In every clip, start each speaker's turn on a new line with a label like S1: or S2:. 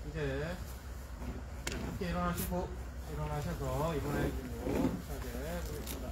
S1: 이제 함께 일어나셔서 이번에 기도 시작해 보겠습니다.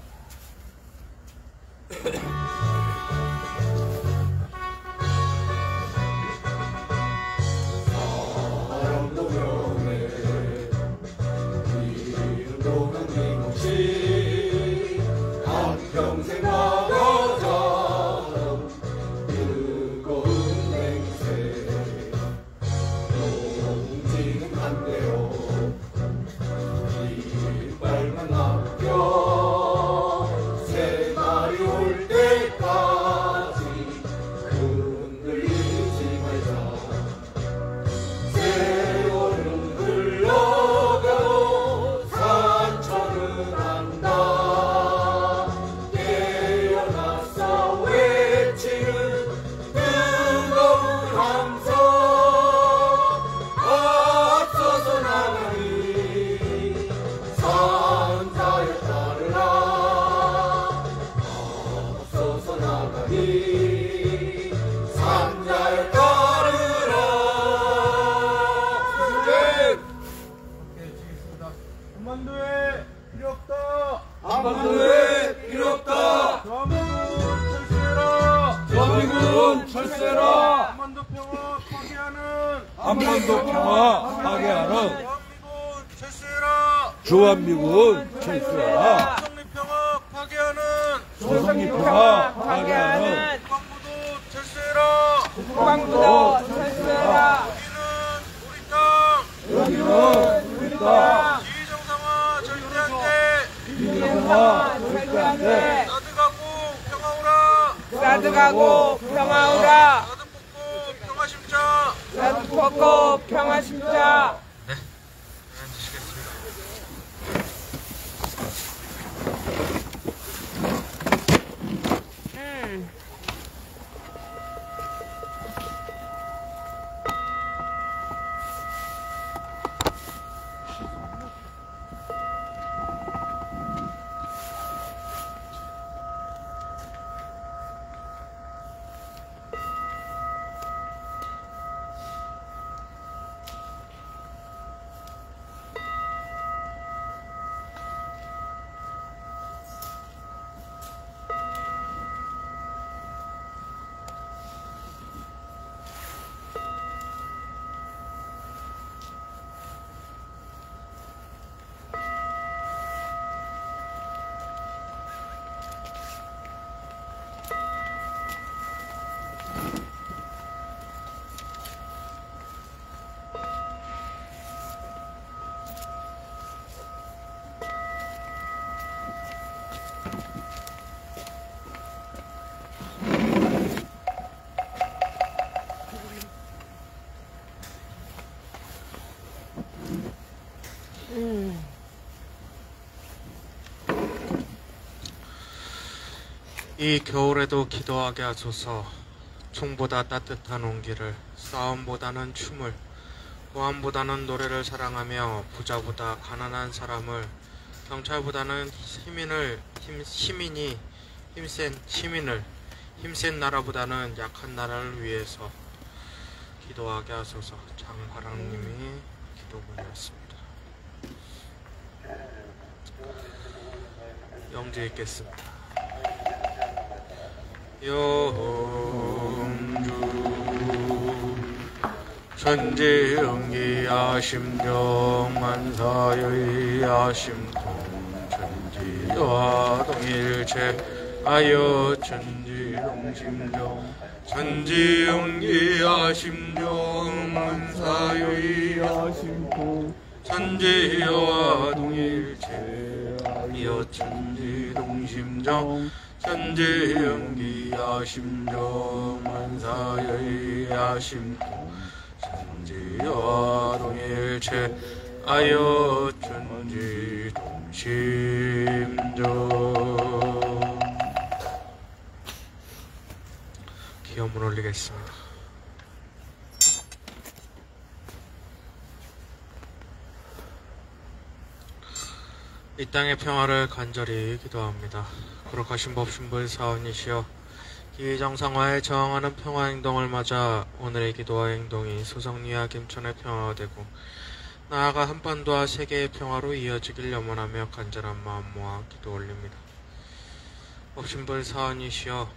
S1: 한반도에 필요 없다.
S2: 한반도에 필요 없다.
S1: 대한민국은 철수해라.
S2: 대한민국은 철수해라.
S1: 한반도 평화 파괴하는.
S2: 한반도 평화 파괴하는.
S1: 대한민국은 철수해라.
S2: 주한미국은 철수해라.
S1: 조성리 평화 파괴하는.
S2: 조성리 평화 파괴하는.
S1: 국방부도 철수해라.
S3: 국방부도 철수해라.
S1: 여기는 우리 땅.
S2: 여기는 우리 땅.
S1: 비정상화 절대 안 돼.
S2: 비정상화 절대 안 돼.
S1: 사드가고 평화오라.
S3: 사드가고 평화오라.
S1: 사드 뽑고 평화 심자.
S3: 사드 뽑고 평화 심자.
S1: 앉으시겠습니다. 이 겨울에도 기도하게 하소서. 총보다 따뜻한 온기를, 싸움보다는 춤을, 고함보다는 노래를 사랑하며 부자보다 가난한 사람을, 경찰보다는 힘센 나라보다는 약한 나라를 위해서 기도하게 하소서. 장하랑님이 기도문이었습니다. 영제 읽겠습니다. 영주 천지응기 심정 만사의 야심통 천지와 동일체 하여 천지동심정 천지응기 심정 만사의 야심통 천지와 동일체 하여 천지동심정 천지응기 심정 만사의 야심통 천지와 동일체 하여 천지동심정. 기염을 올리겠습니다. 이 땅의 평화를 간절히 기도합니다. 거룩하신 법신부의 사원이시여 기정상화에 저항하는 평화행동을 맞아 오늘의 기도와 행동이 소성리와 김천의 평화가 되고 나아가 한반도와 세계의 평화로 이어지길 염원하며 간절한 마음 모아 기도 올립니다. 법신불 사언이시여,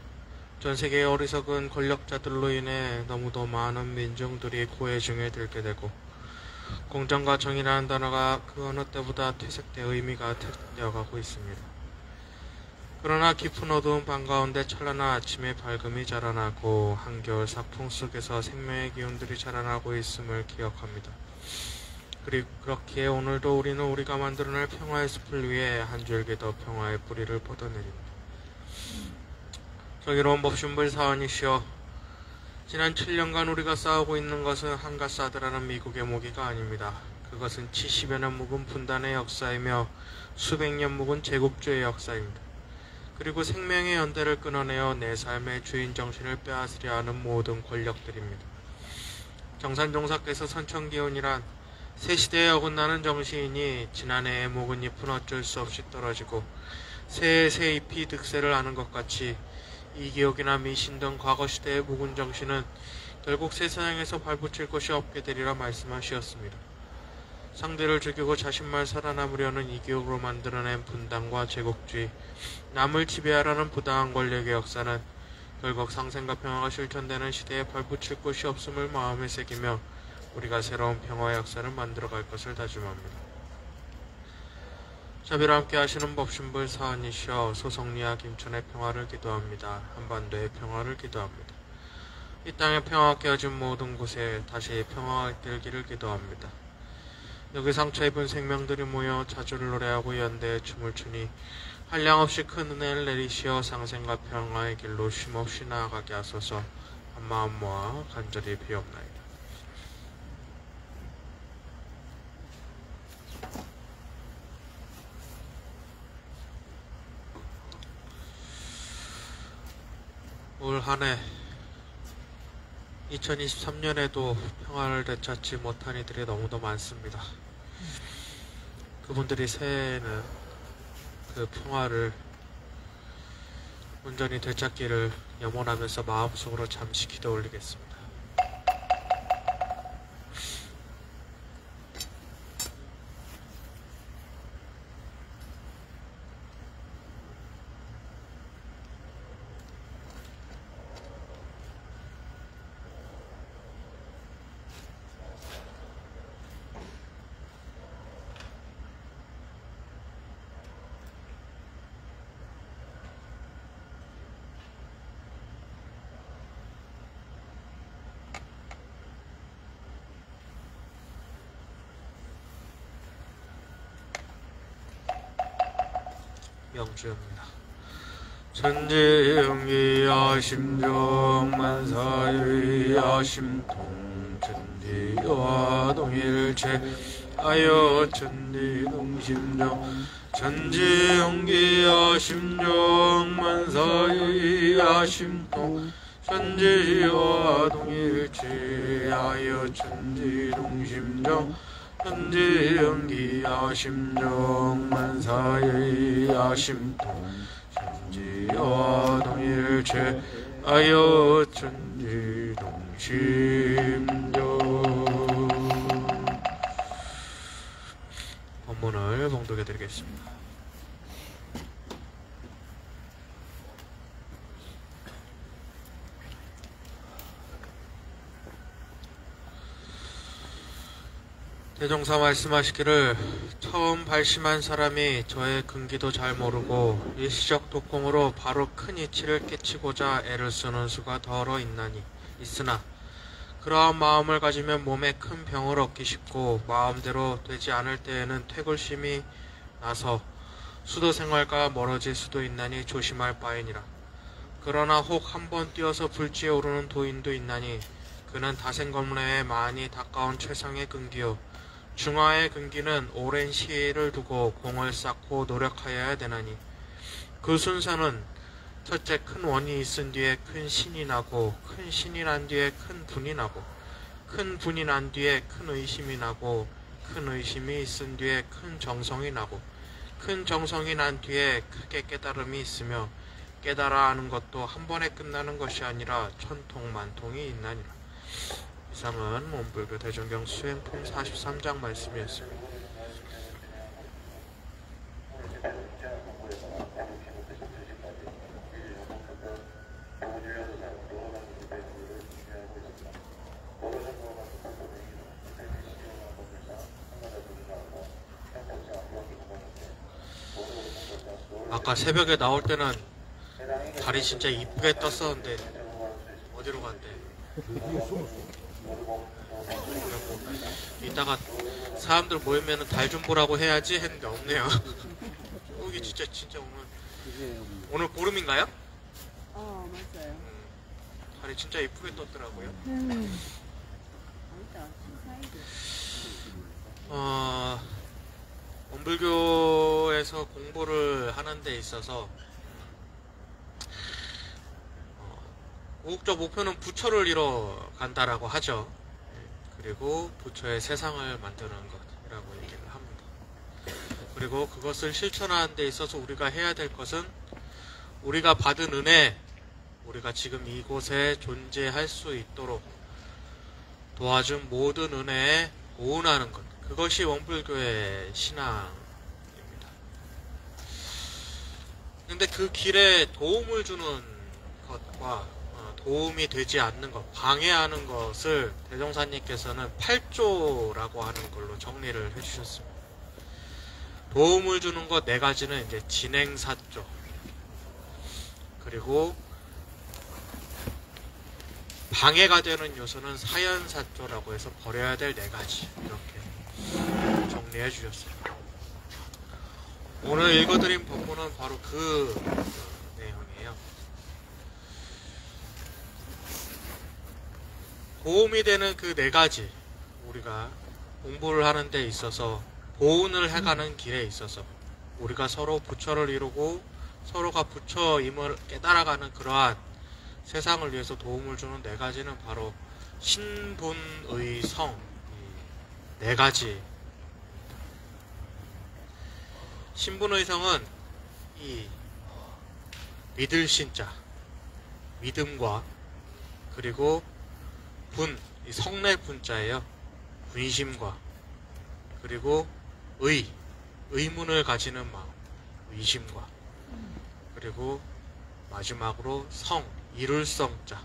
S1: 전 세계의 어리석은 권력자들로 인해 너무도 많은 민중들이 고해중에 들게 되고 공정과 정의라는 단어가 그 어느 때보다 퇴색돼 의미가 퇴색되어가고 있습니다. 그러나 깊은 어두운 밤 가운데 찬란한 아침의 밝음이 자라나고 한겨울 삭풍 속에서 생명의 기운들이 자라나고 있음을 기억합니다. 그리고 그렇기에 오늘도 우리는 우리가 만들어낼 평화의 숲을 위해 한 줄기 더 평화의 뿌리를 뻗어내립니다. 정의로운 법신불 사언이시여, 지난 7년간 우리가 싸우고 있는 것은 한가사드라는 미국의 모기가 아닙니다. 그것은 70여 년 묵은 분단의 역사이며 수백 년 묵은 제국주의 역사입니다. 그리고 생명의 연대를 끊어내어 내 삶의 주인 정신을 빼앗으려 하는 모든 권력들입니다. 정산종사께서 선천기운이란 새 시대에 어긋나는 정신이니 지난해의 묵은 잎은 어쩔 수 없이 떨어지고 새해 새 잎이 득세를 하는 것 같이 이기옥이나 미신 등 과거시대의 묵은 정신은 결국 세상에서 발붙일 것이 없게 되리라 말씀하시었습니다. 상대를 죽이고 자신만 살아남으려는 이기옥으로 만들어낸 분단과 제국주의, 남을 지배하라는 부당한 권력의 역사는 결국 상생과 평화가 실천되는 시대에 발붙일 곳이 없음을 마음에 새기며 우리가 새로운 평화의 역사를 만들어갈 것을 다짐합니다. 자비로 함께 하시는 법신불 사언이시여, 소성리와 김천의 평화를 기도합니다. 한반도의 평화를 기도합니다. 이 땅의 평화가 깨어진 모든 곳에 다시 평화가 되기를 기도합니다. 여기 상처 입은 생명들이 모여 자주를 노래하고 연대의 춤을 추니 한량없이 큰 은혜를 내리시어 상생과 평화의 길로 쉼없이 나아가게 하소서. 한마음 모아 간절히 비옵나이다. 올 한해 2023년에도 평화를 되찾지 못한 이들이 너무도 많습니다. 그분들이 새해에는 그 평화를 온전히 되찾기를 염원하면서 마음속으로 잠시 기도 올리겠습니다. 영주입니다. 천지영기야 심정만사유야 심통 천지와 동일체 아여 천지동심정 천지영기야 심정만사유야 심통 천지와 동일체 아여 천지동심정 천지연기야 심정만사유야 심통 천지와 동일체 아여 천지동심정. 본문을 봉독해 드리겠습니다. 대종사 말씀하시기를, 처음 발심한 사람이 저의 근기도 잘 모르고 일시적 독공으로 바로 큰 이치를 깨치고자 애를 쓰는 수가 더러 있으나 그러한 마음을 가지면 몸에 큰 병을 얻기 쉽고 마음대로 되지 않을 때에는 퇴골심이 나서 수도 생활과 멀어질 수도 있나니 조심할 바이니라. 그러나 혹 한번 뛰어서 불지에 오르는 도인도 있나니 그는 다생검내에 많이 가까운 최상의 근기요 중화의 근기는 오랜 시일을 두고 공을 쌓고 노력하여야 되나니 그 순서는 첫째 큰 원이 있은 뒤에 큰 신이 나고 큰 신이 난 뒤에 큰 분이 나고 큰 분이 난 뒤에 큰 의심이 나고 큰 의심이 있은 뒤에 큰 정성이 나고 큰 정성이 난 뒤에 크게 깨달음이 있으며 깨달아 아는 것도 한 번에 끝나는 것이 아니라 천통만통이 있나니라. 이상은 원불교 대종경 수행품 43장 말씀이었습니다. 아까 새벽에 나올 때는 달이 진짜 이쁘게 떴었는데 어디로 갔대? 이따가 사람들 모이면은 달 좀 보라고 해야지 했는데 없네요. 여기 진짜 오늘 보름인가요?
S4: 맞아요.
S1: 달이 진짜 이쁘게 떴더라고요. 원불교에서 공부를 하는 데 있어서 궁극적 목표는 부처를 이뤄 간다라고 하죠. 그리고 부처의 세상을 만드는 것이라고 얘기를 합니다. 그리고 그것을 실천하는 데 있어서 우리가 해야 될 것은 우리가 받은 은혜, 우리가 지금 이곳에 존재할 수 있도록 도와준 모든 은혜에 보은하는 것, 그것이 원불교의 신앙입니다. 근데 그 길에 도움을 주는 것과 도움이 되지 않는 것, 방해하는 것을 대종사님께서는 8조라고 하는 걸로 정리를 해주셨습니다. 도움을 주는 것 4가지는 이제 진행사조, 그리고 방해가 되는 요소는 사연사조라고 해서 버려야 될 4가지, 이렇게 정리해 주셨습니다. 오늘 읽어드린 본문은 바로 그 내용이에요. 도움이 되는 그 4가지, 우리가 공부를 하는 데 있어서 보훈을 해가는 길에 있어서 우리가 서로 부처를 이루고 서로가 부처임을 깨달아가는 그러한 세상을 위해서 도움을 주는 4가지는 바로 신분의성, 4가지. 신분의성은 이 믿을 신자, 믿음과, 그리고 분, 이 성내 분자예요. 분심과, 그리고 의문을 가지는 마음, 의심과, 그리고 마지막으로 성, 이룰 성자.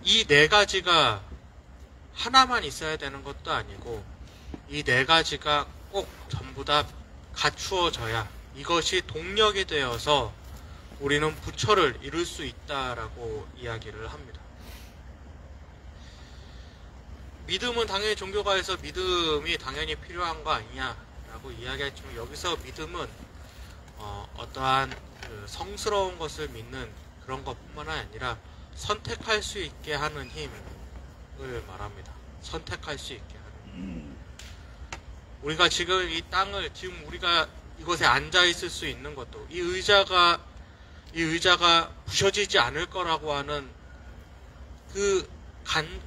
S1: 이 4가지가 하나만 있어야 되는 것도 아니고 이 4가지가 꼭 전부 다 갖추어져야 이것이 동력이 되어서 우리는 부처를 이룰 수 있다라고 이야기를 합니다. 믿음은 당연히 종교가에서 믿음이 당연히 필요한 거 아니냐라고 이야기했지만, 여기서 믿음은 어떠한 그 성스러운 것을 믿는 그런 것뿐만 아니라 선택할 수 있게 하는 힘을 말합니다. 선택할 수 있게 하는. 우리가 지금 이 땅을, 지금 우리가 이곳에 앉아 있을 수 있는 것도 이 의자가 부셔지지 않을 거라고 하는 그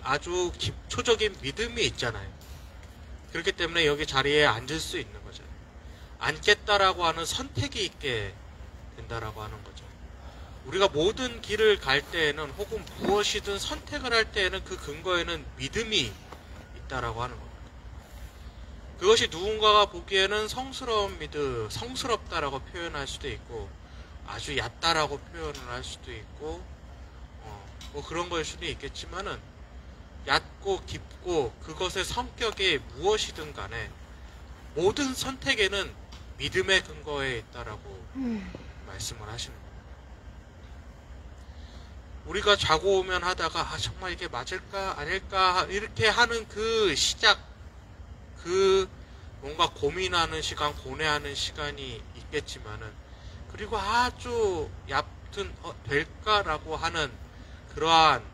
S1: 아주 기초적인 믿음이 있잖아요. 그렇기 때문에 여기 자리에 앉을 수 있는 거잖아요. 앉겠다라고 하는 선택이 있게 된다라고 하는 거죠. 우리가 모든 길을 갈 때에는, 혹은 무엇이든 선택을 할 때에는 그 근거에는 믿음이 있다라고 하는 겁니다. 그것이 누군가가 보기에는 성스러운 믿음, 성스럽다라고 표현할 수도 있고 아주 얕다라고 표현을 할 수도 있고 뭐 그런 거일 수도 있겠지만은, 얕고 깊고 그것의 성격이 무엇이든 간에 모든 선택에는 믿음의 근거에 있다라고 말씀을 하시는 거예요. 우리가 자고 오면 하다가 정말 이게 맞을까 아닐까 이렇게 하는 그 시작, 그 뭔가 고민하는 시간, 고뇌하는 시간이 있겠지만은, 그리고 아주 얕은 될까라고 하는 그러한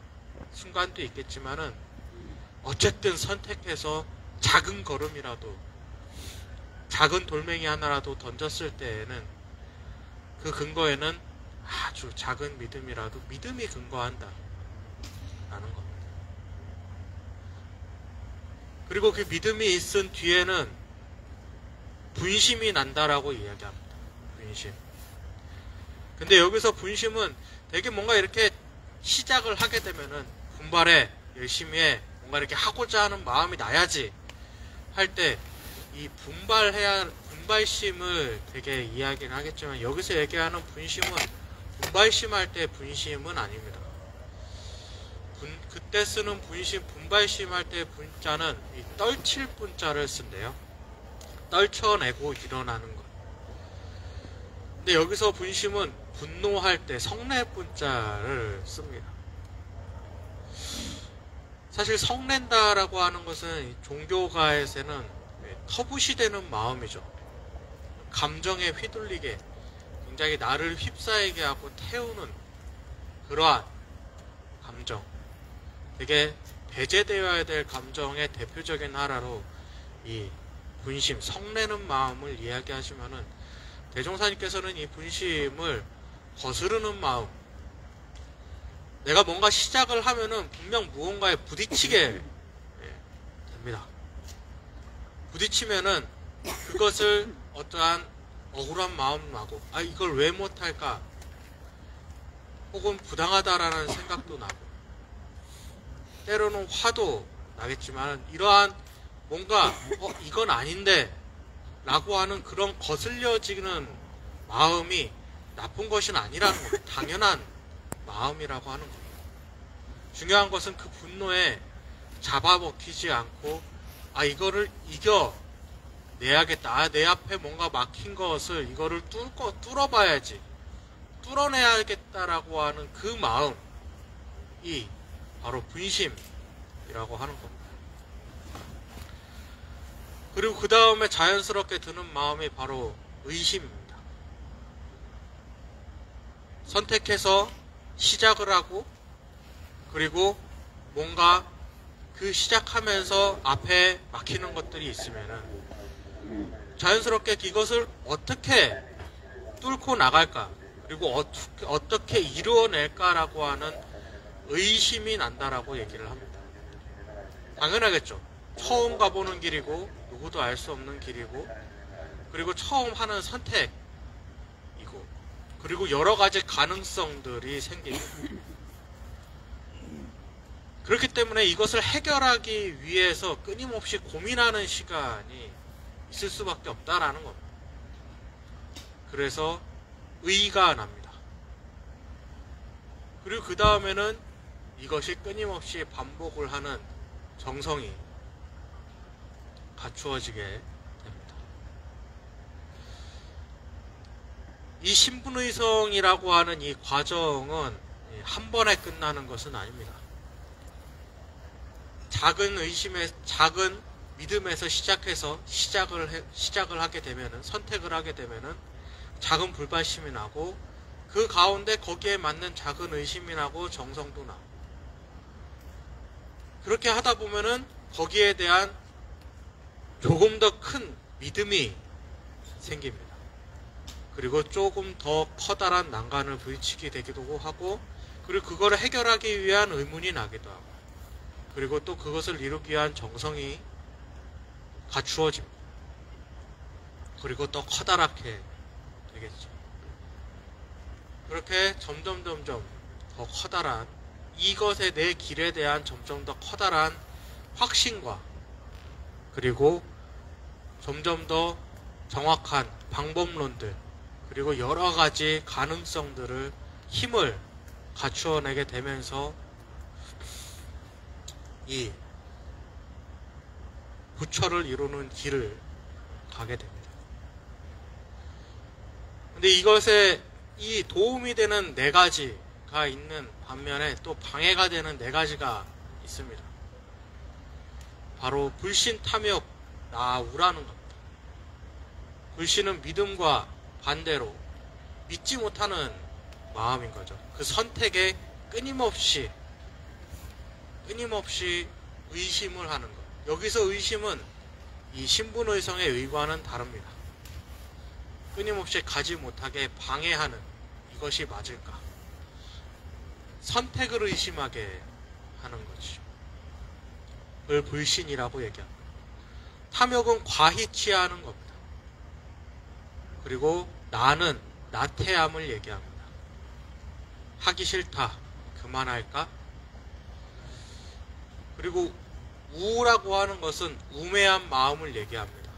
S1: 순간도 있겠지만은, 어쨌든 선택해서 작은 걸음이라도, 작은 돌멩이 하나라도 던졌을 때에는 그 근거에는 아주 작은 믿음이라도 믿음이 근거한다 라는 겁니다. 그리고 그 믿음이 있은 뒤에는 분심이 난다라고 이야기합니다. 분심. 근데 여기서 분심은 되게 뭔가 이렇게 시작을 하게 되면은 분발해, 열심히 해, 뭔가 이렇게 하고자 하는 마음이 나야지 할 때 이 분발심을 되게 이야기는 하겠지만 여기서 얘기하는 분심은 분발심할 때 분심은 아닙니다. 그때 쓰는 분발심 할 때 분자는 이 떨칠 분자를 쓴대요. 떨쳐내고 일어나는 것. 근데 여기서 분심은 분노할 때 성내 분자를 씁니다. 사실 성낸다라고 하는 것은 종교가에서는 터부시되는 마음이죠. 감정에 휘둘리게 굉장히 나를 휩싸이게 하고 태우는 그러한 감정, 되게 배제되어야 될 감정의 대표적인 하나로 이 분심, 성내는 마음을 이야기하시면은 대종사님께서는 이 분심을 거스르는 마음, 내가 뭔가 시작을 하면은 분명 무언가에 부딪히게 됩니다. 부딪히면은 그것을 어떠한 억울한 마음 나고, 아, 이걸 왜 못할까? 혹은 부당하다라는 생각도 나고, 때로는 화도 나겠지만, 이러한 뭔가, 이건 아닌데, 라고 하는 그런 거슬려지는 마음이 나쁜 것은 아니라는 겁니다. 당연한 마음이라고 하는 겁니다. 중요한 것은 그 분노에 잡아먹히지 않고, 아, 이거를 이겨내야겠다. 아, 내 앞에 뭔가 막힌 것을 이거를 뚫어봐야지. 뚫어내야겠다라고 하는 그 마음이 바로 분심이라고 하는 겁니다. 그리고 그 다음에 자연스럽게 드는 마음이 바로 의심입니다. 선택해서 시작을 하고, 그리고 뭔가 그 시작하면서 앞에 막히는 것들이 있으면은 자연스럽게 이것을 어떻게 뚫고 나갈까, 그리고 어떻게 이루어낼까라고 하는 의심이 난다라고 얘기를 합니다. 당연하겠죠. 처음 가보는 길이고 누구도 알 수 없는 길이고, 그리고 처음 하는 선택이고, 그리고 여러 가지 가능성들이 생깁니다. 그렇기 때문에 이것을 해결하기 위해서 끊임없이 고민하는 시간이 있을 수밖에 없다라는 겁니다. 그래서 의가 납니다. 그리고 그 다음에는 이것이 끊임없이 반복을 하는 정성이 갖추어지게 됩니다. 이 신분의성이라고 하는 이 과정은 한 번에 끝나는 것은 아닙니다. 작은 믿음에서 시작해서 시작을 하게 되면은, 선택을 하게 되면은 작은 불발심이 나고, 그 가운데 거기에 맞는 작은 의심이 나고 정성도 나고, 그렇게 하다 보면은 거기에 대한 조금 더 큰 믿음이 생깁니다. 그리고 조금 더 커다란 난간을 부딪히게 되기도 하고, 그리고 그거를 해결하기 위한 의문이 나기도 하고, 그리고 또 그것을 이루기 위한 정성이 갖추어집니다. 그리고 또 커다랗게 되겠죠. 그렇게 점점 더 커다란, 이것의 내 길에 대한 점점 더 커다란 확신과, 그리고 점점 더 정확한 방법론들, 그리고 여러 가지 가능성들을, 힘을 갖추어내게 되면서 이 부처를 이루는 길을 가게 됩니다. 근데 이것에 이 도움이 되는 4가지가 있는 반면에 또 방해가 되는 4가지가 있습니다. 바로 불신, 탐욕, 나우라는 겁니다. 불신은 믿음과 반대로 믿지 못하는 마음인 거죠. 그 선택에 끊임없이 의심을 하는 것. 여기서 의심은 이 신분의성의 의과는 다릅니다. 끊임없이 가지 못하게 방해하는, 이것이 맞을까? 선택을 의심하게 하는 것이죠. 그걸 불신이라고 얘기합니다. 탐욕은 과히 취하는 겁니다. 그리고 나는 나태함을 얘기합니다. 하기 싫다. 그만할까? 그리고 우라고 하는 것은 우매한 마음을 얘기합니다.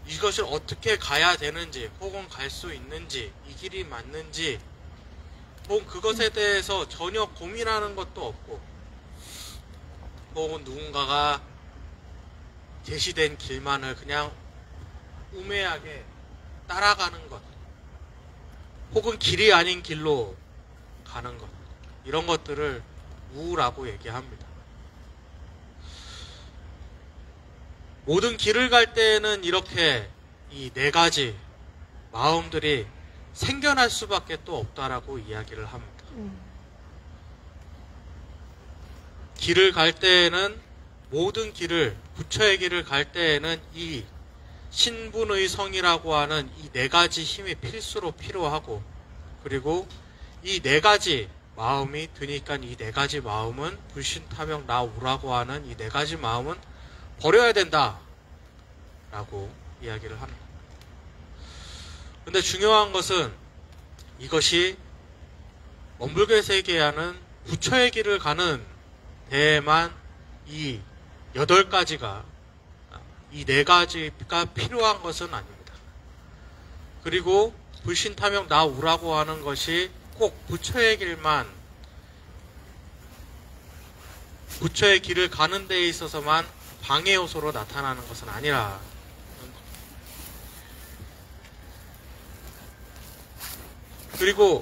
S1: 이것을 어떻게 가야 되는지, 혹은 갈 수 있는지, 이 길이 맞는지, 혹은 그것에 대해서 전혀 고민하는 것도 없고, 혹은 누군가가 제시된 길만을 그냥 우매하게 따라가는 것, 혹은 길이 아닌 길로 가는 것, 이런 것들을 우라고 얘기합니다. 모든 길을 갈 때에는 이렇게 이 네 가지 마음들이 생겨날 수밖에 또 없다라고 이야기를 합니다. 길을 갈 때에는, 모든 길을, 부처의 길을 갈 때에는 이 신분의 성이라고 하는 이 네 가지 힘이 필수로 필요하고, 그리고 이 네 가지 마음이 드니까 이 네 가지 마음은 불신타명 나우라고 하는 이 네 가지 마음은 버려야 된다 라고 이야기를 합니다. 근데 중요한 것은 이것이 원불교 세계에는 부처의 길을 가는 데에만 이 8가지가, 이 4가지가 필요한 것은 아닙니다. 그리고 불신타명 나우라고 하는 것이 꼭 부처의 길만, 부처의 길을 가는 데에 있어서만 방해 요소로 나타나는 것은 아니라, 그리고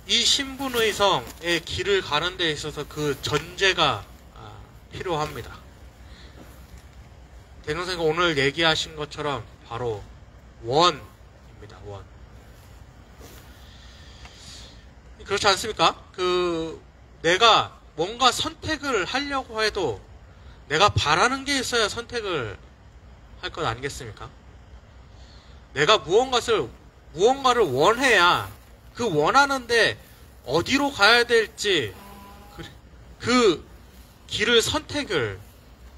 S1: 이 신분의성의 길을 가는 데 있어서 그 전제가 필요합니다. 대종사님가 오늘 얘기하신 것처럼 바로 원입니다. 원. 그렇지 않습니까? 내가 뭔가 선택을 하려고 해도 내가 바라는 게 있어야 선택을 할 것 아니겠습니까? 내가 무언가를 원해야 그 원하는데 어디로 가야 될지 그 길을 선택을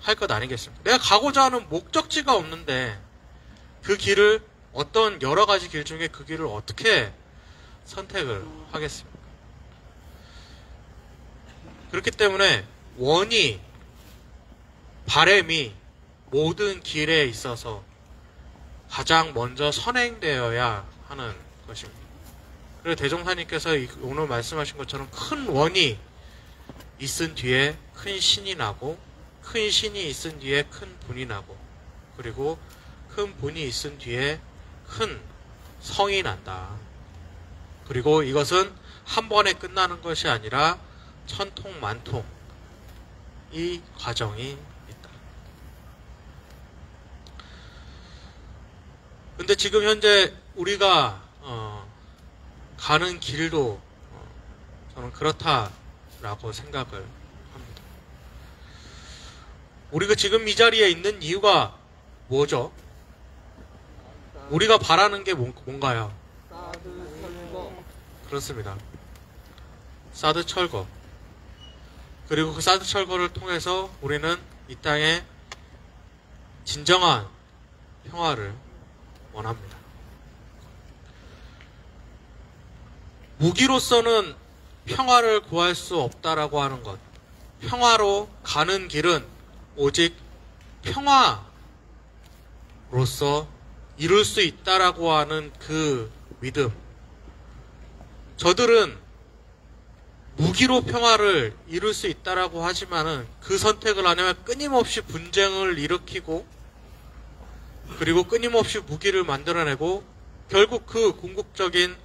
S1: 할 것 아니겠습니까? 내가 가고자 하는 목적지가 없는데 그 길을, 어떤 여러 가지 길 중에 그 길을 어떻게 선택을 하겠습니까? 그렇기 때문에 원이, 바램이 모든 길에 있어서 가장 먼저 선행되어야 하는 것입니다. 그리고 대종사님께서 오늘 말씀하신 것처럼 큰 원이 있은 뒤에 큰 신이 나고, 큰 신이 있은 뒤에 큰 분이 나고, 그리고 큰 분이 있은 뒤에 큰 성이 난다. 그리고 이것은 한 번에 끝나는 것이 아니라 천통 만통 이 과정이 있다. 근데 지금 현재 우리가 가는 길도 저는 그렇다라고 생각을 합니다. 우리가 지금 이 자리에 있는 이유가 뭐죠? 우리가 바라는 게 뭔가요? 그렇습니다. 사드 철거. 그리고 그 사드 철거를 통해서 우리는 이 땅에 진정한 평화를 원합니다. 무기로서는 평화를 구할 수 없다라고 하는 것. 평화로 가는 길은 오직 평화로서 이룰 수 있다라고 하는 그 믿음. 저들은 무기로 평화를 이룰 수 있다라고 하지만은 그 선택을 하려면 끊임없이 분쟁을 일으키고, 그리고 끊임없이 무기를 만들어내고, 결국 그 궁극적인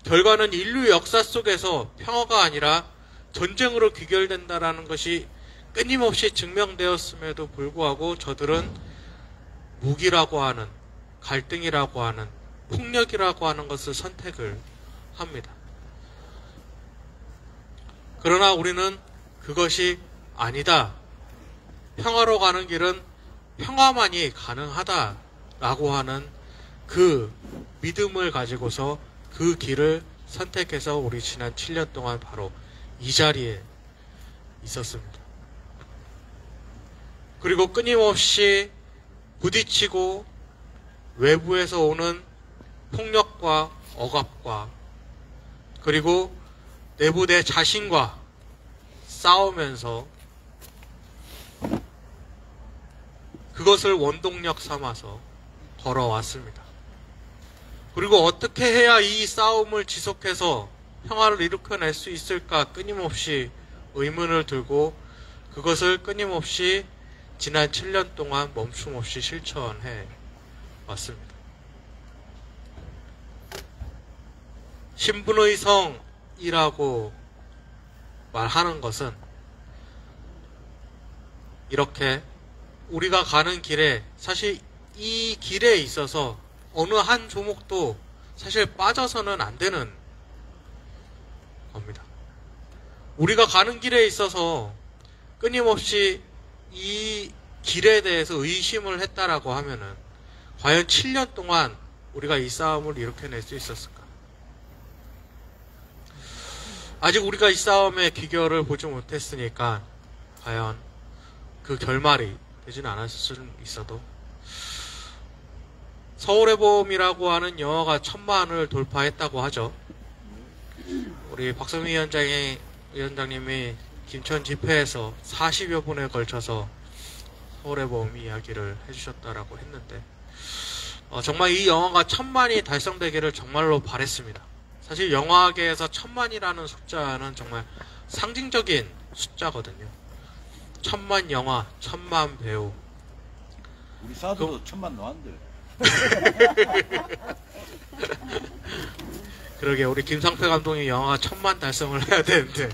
S1: 결과는 인류 역사 속에서 평화가 아니라 전쟁으로 귀결된다라는 것이 끊임없이 증명되었음에도 불구하고 저들은 무기라고 하는, 갈등이라고 하는, 폭력이라고 하는 것을 선택을 합니다. 그러나 우리는 그것이 아니다. 평화로 가는 길은 평화만이 가능하다라고 하는 그 믿음을 가지고서 그 길을 선택해서 우리 지난 7년 동안 바로 이 자리에 있었습니다. 그리고 끊임없이 부딪히고 외부에서 오는 폭력과 억압과 그리고 내부 내 자신과 싸우면서 그것을 원동력 삼아서 걸어왔습니다. 그리고 어떻게 해야 이 싸움을 지속해서 평화를 일으켜낼 수 있을까 끊임없이 의문을 들고 그것을 끊임없이 지난 7년 동안 멈춤없이 실천해 왔습니다. 신분의 성이라고 말하는 것은 이렇게 우리가 가는 길에 사실 이 길에 있어서 어느 한 조목도 사실 빠져서는 안 되는 겁니다. 우리가 가는 길에 있어서 끊임없이 이 길에 대해서 의심을 했다라고 하면은 과연 7년 동안 우리가 이 싸움을 일으켜낼 수 있었을까? 아직 우리가 이 싸움의 귀결을 보지 못했으니까 과연 그 결말이 되지는 않았을 수 있어도 서울의 봄이라고 하는 영화가 1000만을 돌파했다고 하죠. 우리 박성미 위원장님이 김천 집회에서 40여 분에 걸쳐서 서울의 봄 이야기를 해주셨다라고 했는데 정말 이 영화가 1000만이 달성되기를 정말로 바랬습니다. 사실 영화계에서 1000만이라는 숫자는 정말 상징적인 숫자거든요. 1000만 영화, 1000만 배우.
S2: 우리 사도도 1000만 나왔는데.
S1: 그러게 우리 김상패 감독이 영화 1000만 달성을 해야 되는데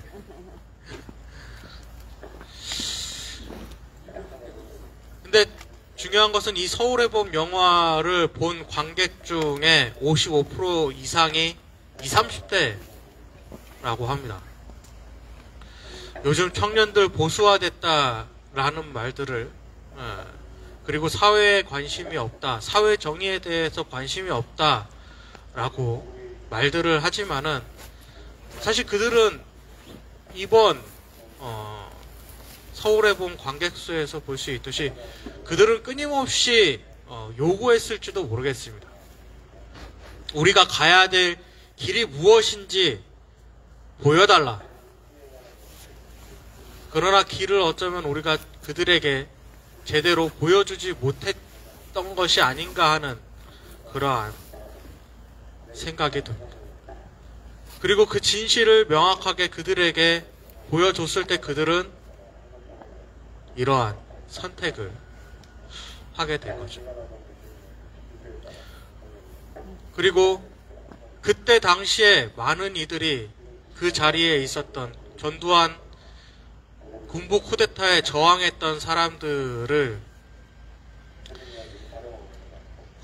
S1: 근데 중요한 것은 이 서울의 봄 영화를 본 관객 중에 55% 이상이 20, 30대라고 합니다. 요즘 청년들 보수화됐다라는 말들을 그리고 사회에 관심이 없다, 사회 정의에 대해서 관심이 없다라고 말들을 하지만은 사실 그들은 이번 서울의 봄 관객수에서 볼 수 있듯이 그들은 끊임없이 요구했을지도 모르겠습니다. 우리가 가야 될 길이 무엇인지 보여달라. 그러나 길을 어쩌면 우리가 그들에게 제대로 보여주지 못했던 것이 아닌가 하는 그러한 생각이 듭니다. 그리고 그 진실을 명확하게 그들에게 보여줬을 때 그들은 이러한 선택을 하게 된 거죠. 그리고 그때 당시에 많은 이들이 그 자리에 있었던 전두환 군부 쿠데타에 저항했던 사람들을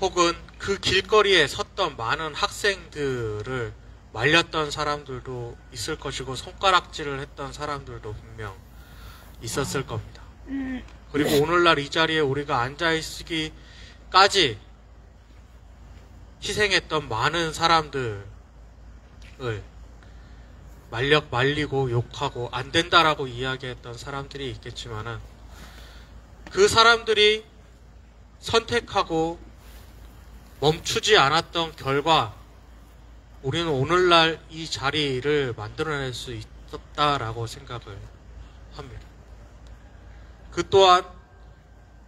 S1: 혹은 그 길거리에 섰던 많은 학생들을 말렸던 사람들도 있을 것이고 손가락질을 했던 사람들도 분명 있었을 겁니다. 그리고 오늘날 이 자리에 우리가 앉아있기까지 희생했던 많은 사람들을 말리고 욕하고 안 된다라고 이야기했던 사람들이 있겠지만은 그 사람들이 선택하고 멈추지 않았던 결과 우리는 오늘날 이 자리를 만들어낼 수 있었다라고 생각을 합니다. 그 또한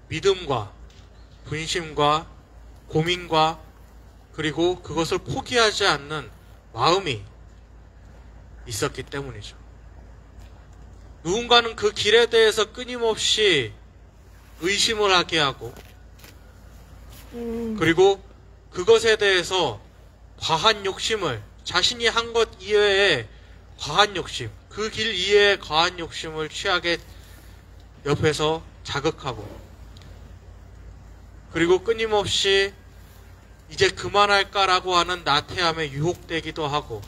S1: 믿음과 분심과 고민과 그리고 그것을 포기하지 않는 마음이 있었기 때문이죠. 누군가는 그 길에 대해서 끊임없이 의심을 하게 하고 그리고 그것에 대해서 과한 욕심을 자신이 한 것 이외에 과한 욕심, 그 길 이외의 과한 욕심을 취하게 옆에서 자극하고 그리고 끊임없이 이제 그만할까라고 하는 나태함에 유혹되기도 하고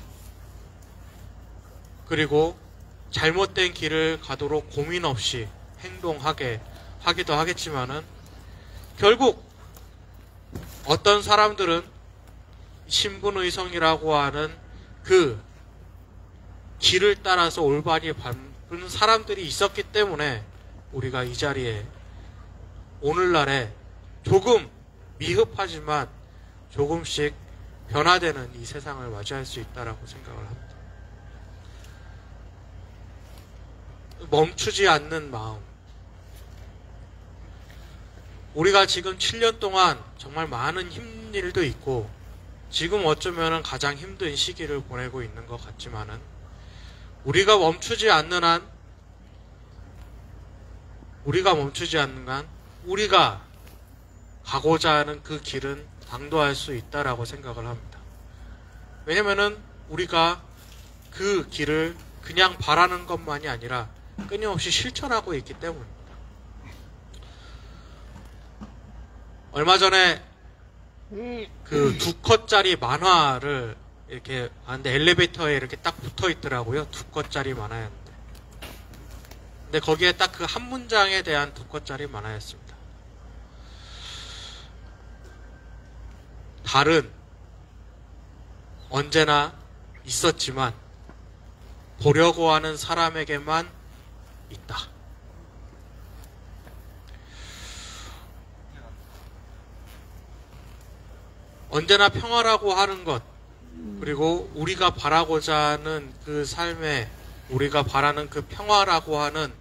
S1: 그리고 잘못된 길을 가도록 고민 없이 행동하게 하기도 하겠지만은 결국 어떤 사람들은 신분의성이라고 하는 그 길을 따라서 올바리 밟은 사람들이 있었기 때문에 우리가 이 자리에 오늘날에 조금 미흡하지만 조금씩 변화되는 이 세상을 맞이할 수 있다라고 생각을 합니다. 멈추지 않는 마음. 우리가 지금 7년 동안 정말 많은 힘든 일도 있고 지금 어쩌면 가장 힘든 시기를 보내고 있는 것 같지만은 우리가 멈추지 않는 한 우리가 가고자 하는 그 길은 당도할 수 있다라고 생각을 합니다. 왜냐면은 우리가 그 길을 그냥 바라는 것만이 아니라 끊임없이 실천하고 있기 때문입니다. 얼마 전에 그 2컷짜리 만화를 이렇게 봤는데 엘리베이터에 이렇게 딱 붙어 있더라고요. 2컷짜리 만화였는데. 근데 거기에 딱 그 한 문장에 대한 2컷짜리 만화였습니다. 달은 언제나 있었지만 보려고 하는 사람에게만 있다. 언제나 평화라고 하는 것, 그리고 우리가 바라고자 하는 그 삶에 우리가 바라는 그 평화라고 하는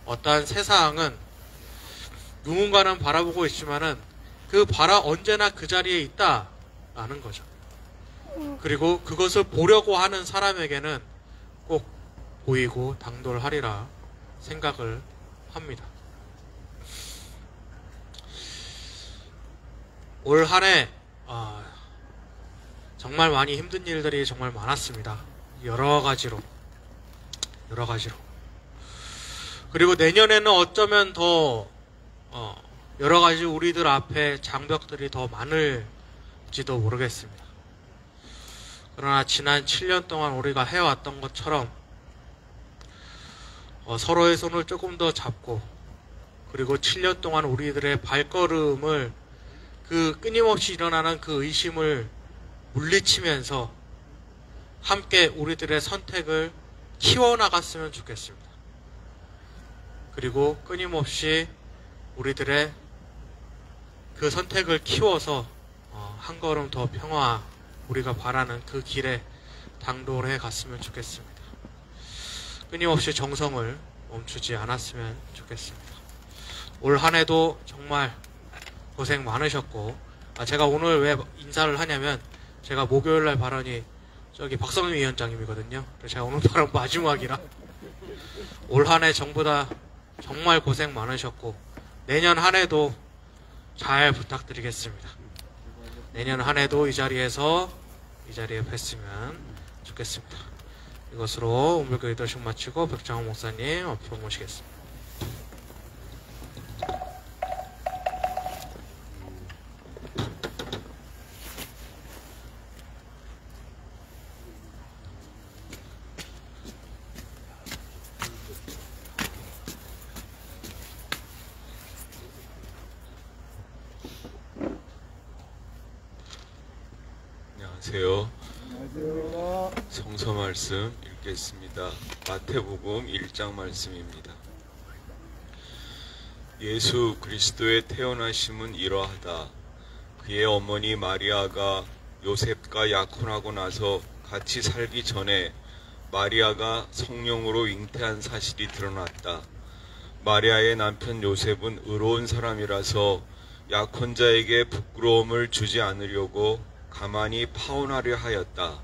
S1: 어떠한 세상은 누군가는 바라보고 있지만은 언제나 그 자리에 있다라는 거죠. 그리고 그것을 보려고 하는 사람에게는 꼭 보이고 당돌하리라 생각을 합니다. 올 한 해 정말 많이 힘든 일들이 정말 많았습니다. 여러 가지로. 그리고 내년에는 어쩌면 더 여러 가지 우리들 앞에 장벽들이 더 많을지도 모르겠습니다. 그러나 지난 7년 동안 우리가 해왔던 것처럼 서로의 손을 조금 더 잡고, 그리고 7년 동안 우리들의 발걸음을 그 끊임없이 일어나는 그 의심을 물리치면서 함께 우리들의 선택을 키워나갔으면 좋겠습니다. 그리고 끊임없이 우리들의 그 선택을 키워서 한 걸음 더 평화, 우리가 바라는 그 길에 당돌해 갔으면 좋겠습니다. 끊임없이 정성을 멈추지 않았으면 좋겠습니다. 올 한 해도 정말 고생 많으셨고, 제가 오늘 왜 인사를 하냐면 제가 목요일날 발언이 저기 박성민 위원장님이거든요. 그래서 제가 오늘 발언 마지막이라 올 한 해 전부 다 정말 고생 많으셨고 내년 한 해도 잘 부탁드리겠습니다. 내년 한 해도 이 자리에 뵀으면 좋겠습니다. 이것으로 오늘교회 도식 마치고 백장호 목사님 앞으로 모시겠습니다.
S5: 안녕하세요. 성서 말씀 읽겠습니다. 마태복음 1장 말씀입니다. 예수 그리스도의 태어나심은 이러하다. 그의 어머니 마리아가 요셉과 약혼하고 나서 같이 살기 전에 마리아가 성령으로 잉태한 사실이 드러났다. 마리아의 남편 요셉은 의로운 사람이라서 약혼자에게 부끄러움을 주지 않으려고 가만히 파혼하려 하였다.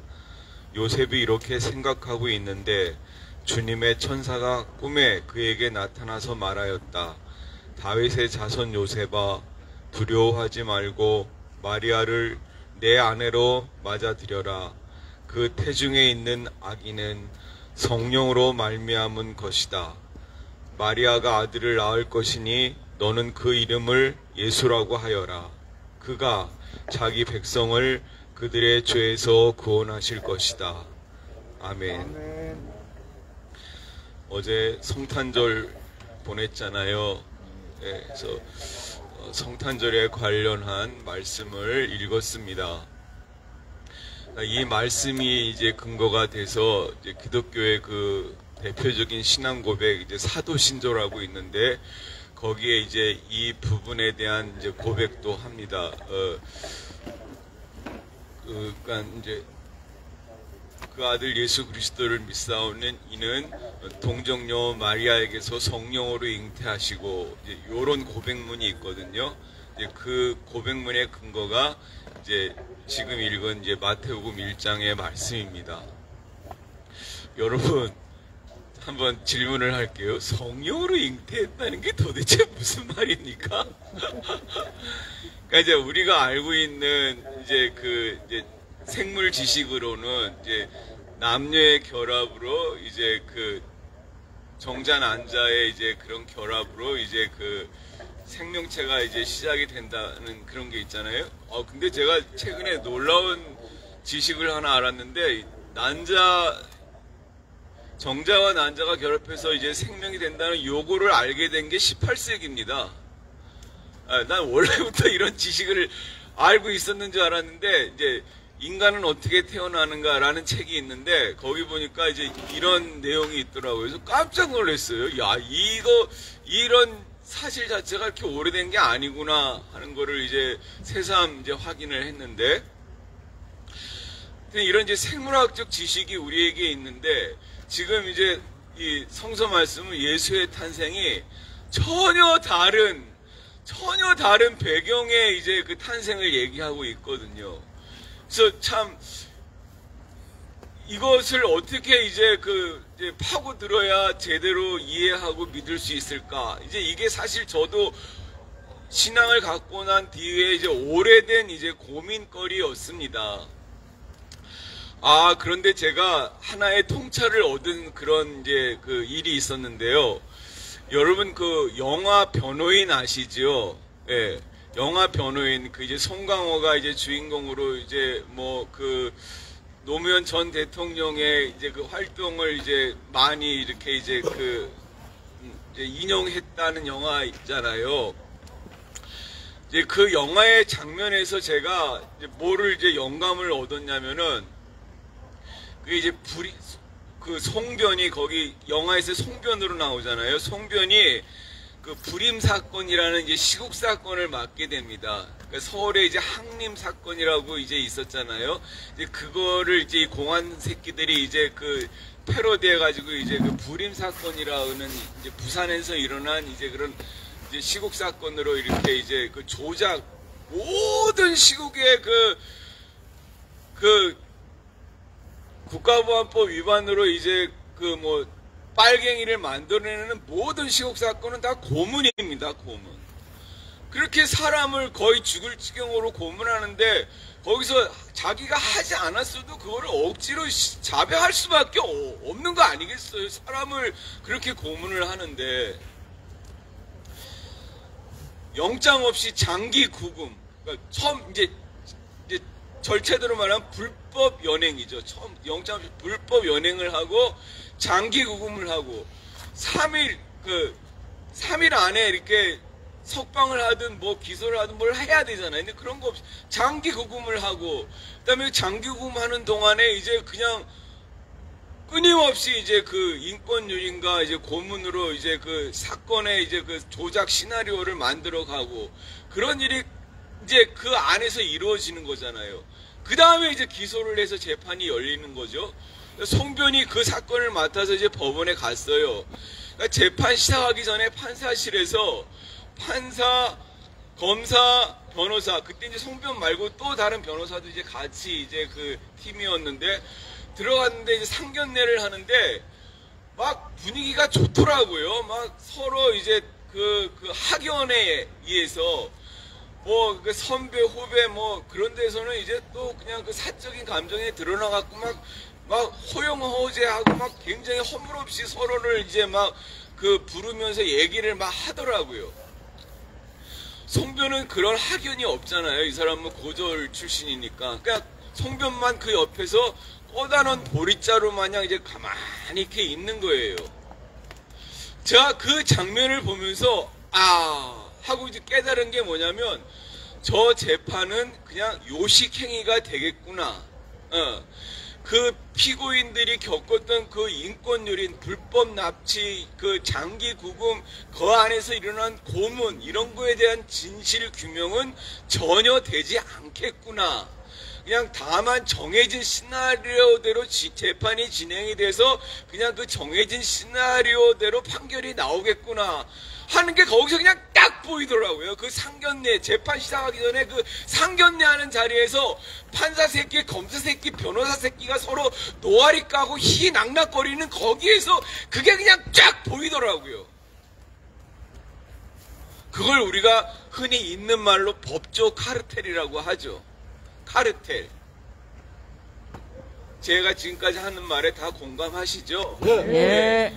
S5: 요셉이 이렇게 생각하고 있는데 주님의 천사가 꿈에 그에게 나타나서 말하였다. 다윗의 자손 요셉아, 두려워하지 말고 마리아를 내 아내로 맞아들여라. 그 태중에 있는 아기는 성령으로 말미암은 것이다. 마리아가 아들을 낳을 것이니 너는 그 이름을 예수라고 하여라. 그가 자기 백성을 그들의 죄에서 구원하실 것이다. 아멘. 어제 성탄절 보냈잖아요. 네, 그래서 성탄절에 관련한 말씀을 읽었습니다. 이 말씀이 이제 근거가 돼서 이제 기독교의 그 대표적인 신앙 고백, 이제 사도신조라고 있는데 거기에 이제 이 부분에 대한 이제 고백도 합니다. 그러니까 이제 그 아들 예수 그리스도를 믿사오는 이는 동정녀 마리아에게서 성령으로 잉태하시고 이제 요런 고백문이 있거든요. 이제 그 고백문의 근거가 이제 지금 읽은 이제 마태복음 1장의 말씀입니다. 여러분 한번 질문을 할게요. 성령으로 잉태했다는 게 도대체 무슨 말입니까? 그러니까 이제 우리가 알고 있는 이제 그 이제 생물 지식으로는 이제 남녀의 결합으로 이제 그 정자 난자의 이제 그런 결합으로 이제 그 생명체가 이제 시작이 된다는 그런 게 있잖아요. 근데 제가 최근에 놀라운 지식을 하나 알았는데 정자와 난자가 결합해서 이제 생명이 된다는 요거를 알게 된 게 18세기입니다. 난 원래부터 이런 지식을 알고 있었는 줄 알았는데 이제 인간은 어떻게 태어나는가라는 책이 있는데 거기 보니까 이제 이런 내용이 있더라고요. 그래서 깜짝 놀랐어요. 야, 이런 사실 자체가 이렇게 오래된 게 아니구나 하는 거를 이제 새삼 이제 확인을 했는데 이런 이제 생물학적 지식이 우리에게 있는데 지금 이제 이 성서 말씀은 예수의 탄생이 전혀 다른 배경의 이제 그 탄생을 얘기하고 있거든요. 그래서 참 이것을 어떻게 이제 이제 파고들어야 제대로 이해하고 믿을 수 있을까? 이제 이게 사실 저도 신앙을 갖고 난 뒤에 이제 오래된 이제 고민거리였습니다. 그런데 제가 하나의 통찰을 얻은 그런 이제 그 일이 있었는데요. 여러분 그 영화 변호인 아시죠? 예. 영화 변호인 이제 송강호가 이제 주인공으로 이제 뭐 그 노무현 전 대통령의 이제 그 활동을 이제 많이 이렇게 이제 이제 인용했다는 영화 있잖아요. 이제 그 영화의 장면에서 제가 이제 뭐를 이제 영감을 얻었냐면은 그게 이제 그 송변이 거기 영화에서 송변으로 나오잖아요. 송변이 그 불임 사건이라는 이제 시국 사건을 맡게 됩니다. 그러니까 서울에 이제 항림 사건이라고 이제 있었잖아요. 이제 그거를 이제 공안 새끼들이 이제 그 패러디해 가지고 이제 그 불임 사건이라는 이제 부산에서 일어난 이제 그런 이제 시국 사건으로 이렇게 이제 그 조작 모든 시국의 그 국가보안법 위반으로 이제 그 뭐 빨갱이를 만들어내는 모든 시국 사건은 다 고문입니다. 고문. 그렇게 사람을 거의 죽을 지경으로 고문하는데 거기서 자기가 하지 않았어도 그거를 억지로 자백할 수밖에 없는 거 아니겠어요? 사람을 그렇게 고문을 하는데 영장 없이 장기 구금. 그러니까 처음 이제 절차대로 말하면 불법 연행이죠. 처음 영장 없이 불법 연행을 하고 장기 구금을 하고 3일 안에 이렇게 석방을 하든 뭐 기소를 하든 뭘 해야 되잖아요. 근데 그런 거 없이 장기 구금을 하고 그다음에 장기 구금하는 동안에 이제 그냥 끊임없이 이제 그 인권유린과 이제 고문으로 이제 그 사건의 이제 그 조작 시나리오를 만들어 가고 그런 일이 이제 그 안에서 이루어지는 거잖아요. 그 다음에 이제 기소를 해서 재판이 열리는 거죠. 송변이 그 사건을 맡아서 이제 법원에 갔어요. 그러니까 재판 시작하기 전에 판사실에서 판사, 검사, 변호사, 그때 이제 송변 말고 또 다른 변호사도 이제 같이 이제 그 팀이었는데 들어갔는데 이제 상견례를 하는데 막 분위기가 좋더라고요. 막 서로 이제 그 학연에 의해서 뭐 그 선배 후배 뭐 그런 데서는 이제 또 그냥 그 사적인 감정에 드러나갖고 막 호영호재하고 막 굉장히 허물없이 서로를 이제 막 그 부르면서 얘기를 막 하더라고요. 송변은 그런 학연이 없잖아요. 이 사람은 고졸 출신이니까. 그러니까 송변만 그 옆에서 꼬다놓은 보리자루 마냥 이제 가만히 이렇게 있는 거예요. 제가 그 장면을 보면서 하고 이제 깨달은 게 뭐냐면 저 재판은 그냥 요식행위가 되겠구나. 그 피고인들이 겪었던 그 인권유린, 불법 납치, 그 장기 구금, 그 안에서 일어난 고문, 이런 거에 대한 진실 규명은 전혀 되지 않겠구나. 그냥 다만 정해진 시나리오대로 재판이 진행이 돼서 그냥 그 정해진 시나리오대로 판결이 나오겠구나 하는 게 거기서 그냥 딱 보이더라고요. 그 상견례, 재판 시작하기 전에 그 상견례 하는 자리에서 판사 새끼, 검사 새끼, 변호사 새끼가 서로 노아리 까고 희낙낙거리는 거기에서 그게 그냥 쫙 보이더라고요. 그걸 우리가 흔히 있는 말로 법조 카르텔이라고 하죠. 카르텔. 제가 지금까지 하는 말에 다 공감하시죠?
S3: 예.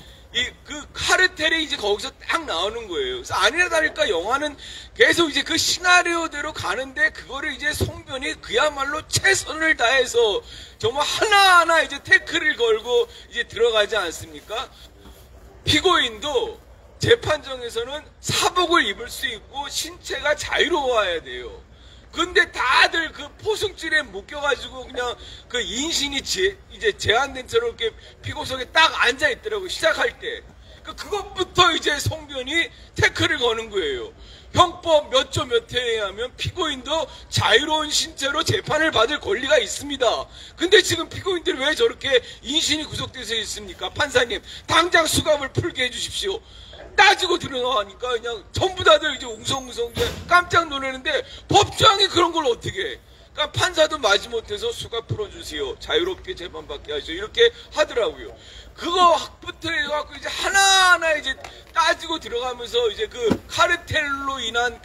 S5: 그 카르텔이 이제 거기서 딱 나오는 거예요. 그래서 아니나 다를까 영화는 계속 이제 그 시나리오대로 가는데 그거를 이제 송변이 그야말로 최선을 다해서 정말 하나하나 이제 태클을 걸고 이제 들어가지 않습니까? 피고인도 재판정에서는 사복을 입을 수 있고 신체가 자유로워야 돼요. 근데 다들 그 포승줄에 묶여가지고 그냥 그 인신이 이제 제한된 채로 이렇게 피고석에 딱 앉아있더라고요. 시작할 때. 그것부터 이제 송변이 태클을 거는 거예요. 형법 몇 조 몇 회에 하면 피고인도 자유로운 신체로 재판을 받을 권리가 있습니다. 근데 지금 피고인들이 왜 저렇게 인신이 구속돼서 있습니까? 판사님, 당장 수감을 풀게 해주십시오. 따지고 들어나가니까 그냥 전부 다들 이제 웅성웅성 이제 깜짝 놀라는데 법조항이 그런 걸 어떻게 해? 그러니까 판사도 마지못해서 수감 풀어주세요. 자유롭게 재판받게 하죠. 이렇게 하더라고요. 그거부터 해갖고 이제 하나하나 이제 따지고 들어가면서 이제 그 카르텔로 인한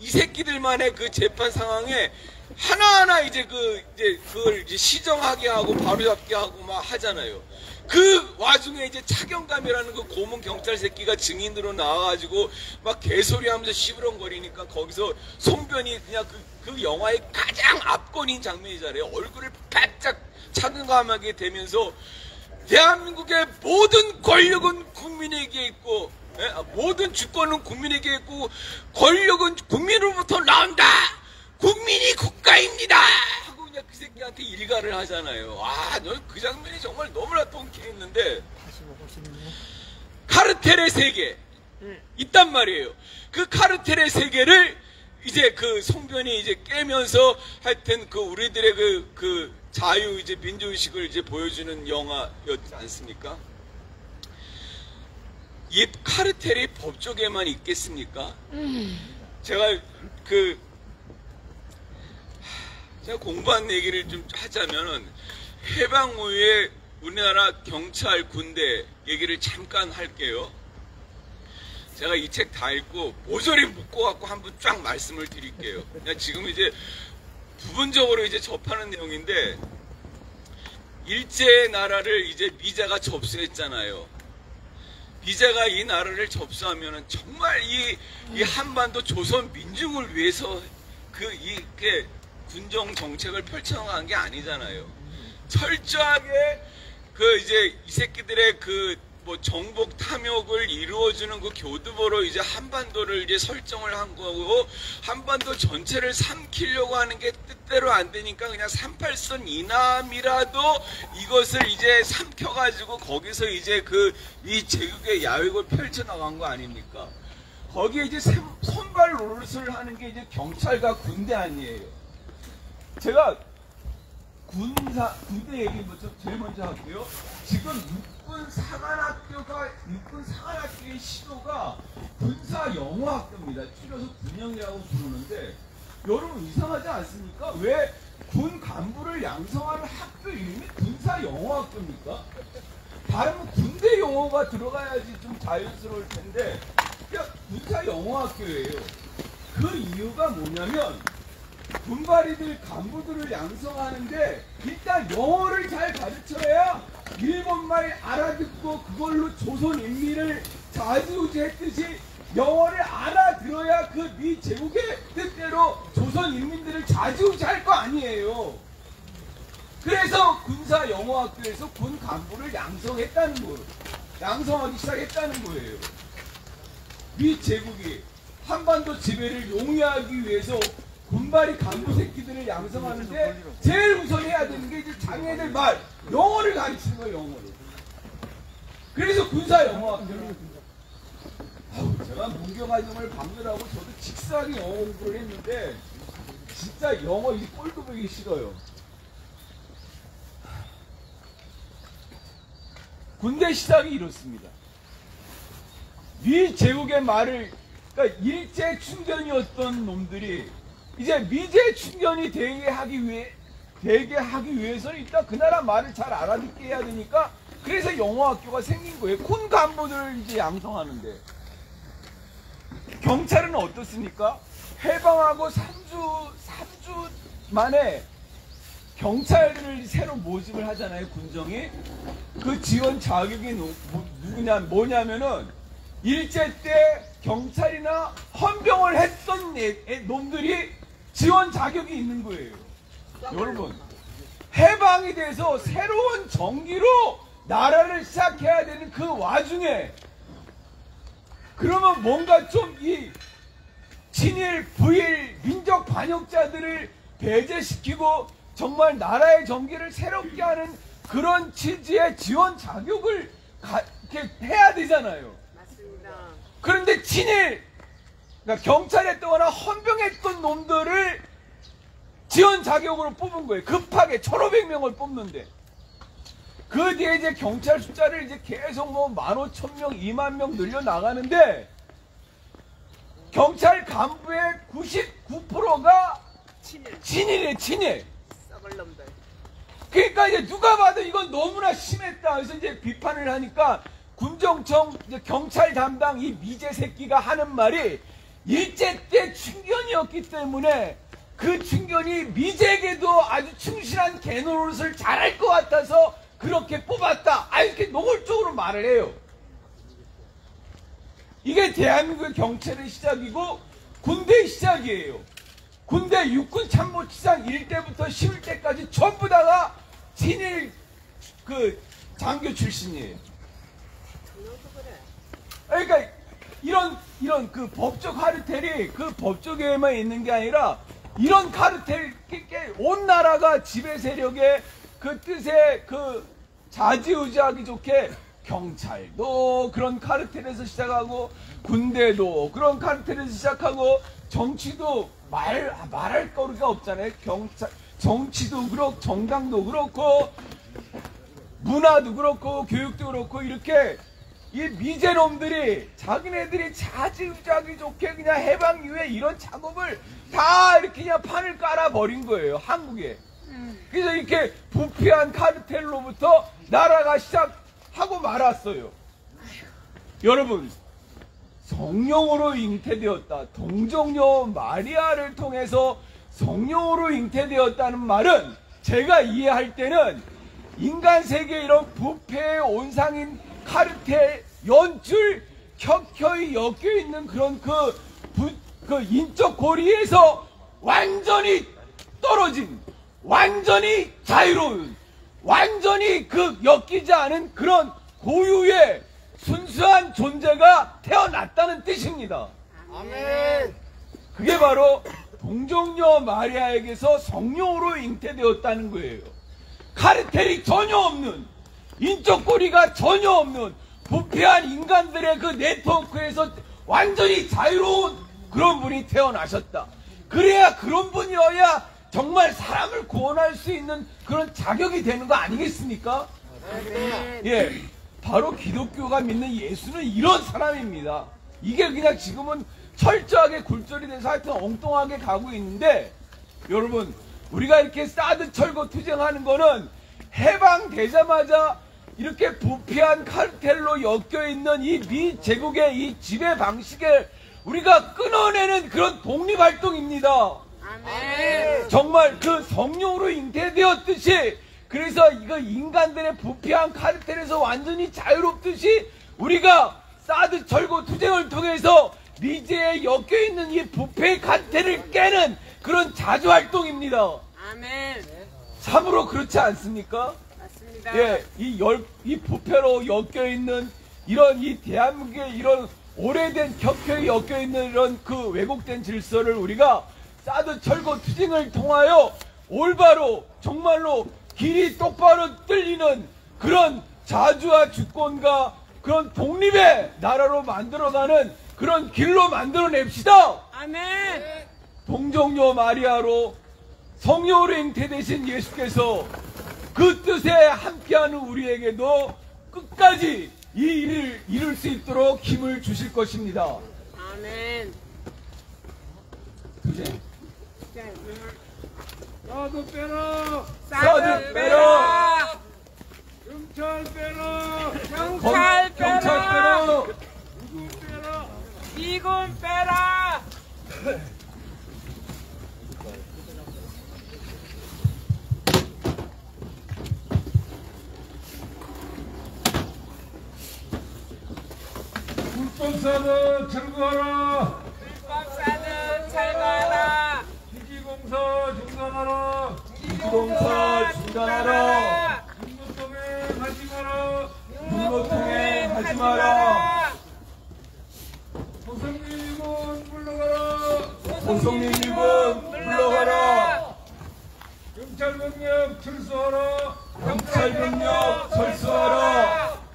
S5: 이 새끼들만의 그 재판 상황에 하나하나 이제 그걸 이제 시정하게 하고 바로잡게 하고 막 하잖아요. 그 와중에 이제 차경감이라는 그 고문 경찰 새끼가 증인으로 나와가지고 막 개소리 하면서 시부렁거리니까 거기서 송변이 그냥 그 영화의 가장 압권인 장면이잖아요. 얼굴을 바짝 차경감하게 되면서 대한민국의 모든 권력은 국민에게 있고, 모든 주권은 국민에게 있고, 권력은 국민으로부터 나온다! 국민이 국가입니다! 하고 그냥 그 새끼한테 일가를 하잖아요. 그 장면이 정말 너무나 통쾌했는데, 카르텔의 세계, 있단 말이에요. 그 카르텔의 세계를 이제 그 송변이 이제 깨면서 하여튼 그 우리들의 그 자유 이제 민주의식을 이제 보여주는 영화였지 않습니까? 이 카르텔이 법조계만 있겠습니까? 제가 공부한 얘기를 좀 하자면은 해방 후에 우리나라 경찰 군대 얘기를 잠깐 할게요. 제가 이 책 다 읽고 모조리 묶어갖고 한번 쫙 말씀을 드릴게요. 그냥 지금 이제 부분적으로 이제 접하는 내용인데, 일제의 나라를 이제 미자가 접수했잖아요. 미자가 이 나라를 접수하면은 정말 이 한반도 조선 민중을 위해서 이렇게 군정 정책을 펼쳐나간 게 아니잖아요. 철저하게 이제 이 새끼들의 정복 탐욕을 이루어주는 그 교두보로 이제 한반도를 이제 설정을 한 거고, 한반도 전체를 삼키려고 하는 게 뜻대로 안 되니까 그냥 38선 이남이라도 이것을 이제 삼켜가지고 거기서 이제 이 제국의 야욕을 펼쳐나간 거 아닙니까? 거기에 이제 선발 노릇을 하는 게 이제 경찰과 군대 아니에요. 제가 군대 얘기 제일 먼저 할게요. 지금 육군 사관학교의 시도가 군사영어학교입니다. 줄여서 군영이라고 부르는데, 여러분 이상하지 않습니까? 왜 군 간부를 양성하는 학교 이름이 군사영어학교입니까? 다른 군대 용어가 들어가야지 좀 자연스러울 텐데 그냥 군사영어학교예요. 그 이유가 뭐냐면, 군발이들 간부들을 양성하는데 일단 영어를 잘 가르쳐야 일본말 알아듣고 그걸로 조선 인민을 좌지우지했듯이 영어를 알아들어야 그 미 제국의 뜻대로 조선 인민들을 좌지우지할 거 아니에요. 그래서 군사 영어학교에서 군 간부를 양성했다는 거예요. 양성하기 시작했다는 거예요. 미 제국이 한반도 지배를 용이하기 위해서
S6: 군발이 간부 새끼들을 양성하는데 제일 우선 해야 되는 게 이제 장애들 말, 영어를 가르치는 거예요, 영어를. 그래서 군사 영어학교를. 제가 문경아정을 방문하고 저도 직사하게 영어 공부를 했는데 진짜 영어 이 꼴도 보기 싫어요. 군대 시작이 이렇습니다. 미제국의 말을, 그러니까 일제 충견이었던 놈들이 이제 미제 충견이 되게 하기 위해서는 일단 그 나라 말을 잘 알아듣게 해야 되니까 그래서 영어학교가 생긴 거예요. 군 간부들을 이제 양성하는데. 경찰은 어떻습니까? 해방하고 3주 만에 경찰을 새로 모집을 하잖아요, 군정이. 그 지원 자격이 뭐냐면은 일제 때 경찰이나 헌병을 했던 놈들이 지원 자격이 있는 거예요. 여러분, 해방이 돼서 새로운 정기로 나라를 시작해야 되는 그 와중에 그러면 뭔가 좀 이 친일, 부일, 민족 반역자들을 배제시키고 정말 나라의 정기를 새롭게 하는 그런 취지의 지원 자격을 이렇게 해야 되잖아요.
S4: 맞습니다.
S6: 그런데 친일, 그러니까 경찰했거나 헌병했던 놈들을 지원 자격으로 뽑은 거예요. 급하게 1,500명을 뽑는데. 그 뒤에 이제 경찰 숫자를 이제 계속 뭐 15,000명, 2만 늘려 나가는데 경찰 간부의 99%가 친일이에요, 친일.
S4: 썩을 놈들.
S6: 그러니까 이제 누가 봐도 이건 너무나 심했다. 그래서 이제 비판을 하니까 군정청 이제 경찰 담당 이 미제 새끼가 하는 말이 일제 때 충견이었기 때문에 그 충견이 미제에게도 아주 충실한 개노릇을 잘할 것 같아서 그렇게 뽑았다. 이렇게 노골적으로 말을 해요. 이게 대한민국의 경찰의 시작이고 군대의 시작이에요. 군대 육군 참모치장 1대부터 11대까지 전부 다가 친일 그 장교 출신이에요. 그러니까 이런 그 법적 카르텔이 그 법조계에만 있는 게 아니라 이런 카르텔 온 나라가 지배 세력의 그 뜻에 그 좌지우지하기 좋게 경찰도 그런 카르텔에서 시작하고 군대도 그런 카르텔에서 시작하고 정치도 말할 거리가 없잖아요. 정치도 그렇고 정당도 그렇고 문화도 그렇고 교육도 그렇고 이렇게 이 미제놈들이 자기네들이 자지우지하기 좋게 그냥 해방 이후에 이런 작업을 다 이렇게 그냥 판을 깔아버린 거예요, 한국에. 그래서 이렇게 부패한 카르텔로부터 나라가 시작하고 말았어요. 여러분, 성령으로 잉태되었다. 동정녀 마리아를 통해서 성령으로 잉태되었다는 말은 제가 이해할 때는 인간 세계에 이런 부패의 온상인 카르텔 연출 켜켜이 엮여있는 그런 그 인적 고리에서 완전히 떨어진, 완전히 자유로운, 완전히 그 엮이지 않은 그런 고유의 순수한 존재가 태어났다는 뜻입니다.
S3: 아멘.
S6: 그게 바로 동정녀 마리아에게서 성령으로 잉태되었다는 거예요. 카르텔이 전혀 없는, 인적 고리가 전혀 없는 부패한 인간들의 그 네트워크에서 완전히 자유로운 그런 분이 태어나셨다. 그래야 그런 분이어야 정말 사람을 구원할 수 있는 그런 자격이 되는 거 아니겠습니까? 예, 바로 기독교가 믿는 예수는 이런 사람입니다. 이게 그냥 지금은 철저하게 굴절이 돼서 하여튼 엉뚱하게 가고 있는데, 여러분, 우리가 이렇게 사드 철거 투쟁하는 거는 해방되자마자 이렇게 부패한 카르텔로 엮여있는 이 미제국의 이 지배 방식을 우리가 끊어내는 그런 독립활동입니다.
S4: 아멘.
S6: 정말 그 성령으로 잉태되었듯이, 그래서 이거 인간들의 부패한 카르텔에서 완전히 자유롭듯이 우리가 사드 철거 투쟁을 통해서 미제에 엮여있는 이 부패의 카르텔을 깨는 그런 자주활동입니다.
S4: 아멘.
S6: 참으로 그렇지 않습니까?
S4: 맞습니다.
S6: 예, 이 부패로 엮여있는 이런 이 대한민국의 이런 오래된 켜켜이 엮여있는 이런 그 왜곡된 질서를 우리가 사드 철거 투쟁을 통하여 올바로 정말로 길이 똑바로 뚫리는 그런 자주와 주권과 그런 독립의 나라로 만들어가는 그런 길로 만들어냅시다.
S4: 아멘.
S6: 동정녀 마리아로 성령으로 잉태되신 예수께서 그 뜻에 함께하는 우리에게도 끝까지 이 일을 이룰 수 있도록 힘을 주실 것입니다.
S4: 아멘.
S6: 투쟁.
S3: 사드 빼라.
S6: 사드 빼라.
S3: 경찰 빼라.
S4: 경찰
S6: 경찰
S4: 빼라.
S6: 빼라.
S3: 미군 빼라.
S4: 미군 빼라.
S3: 불법사드 철거하라.
S4: 불법사는 철거하라.
S3: 기지공사 중단하라.
S6: 기지공사 중단하라.
S3: 육로통행 하지 마라.
S6: 육로통행 하지 마라.
S3: 소성민군 물러가라.
S6: 소성민군 물러가라.
S3: 경찰병력 철수하라.
S6: 경찰병력 철수하라.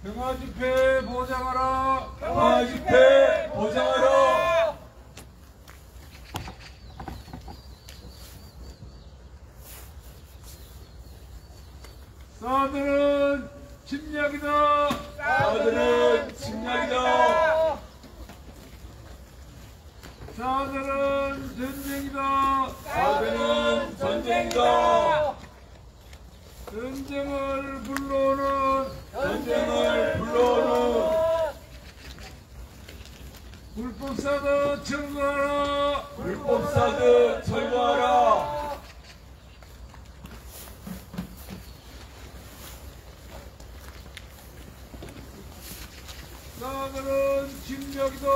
S3: 평화집회 보장하라.
S6: 평화집회 보장하라.
S3: 사드는 침략이다.
S6: 사드는 침략이다.
S3: 사드는 전쟁이다.
S6: 사드는 전쟁이다.
S3: 전쟁을 불러오는
S6: 전쟁을 불러오는
S3: 불법사드 철거하라.
S6: 불법사드 철거하라.
S3: 사드는 침략이다.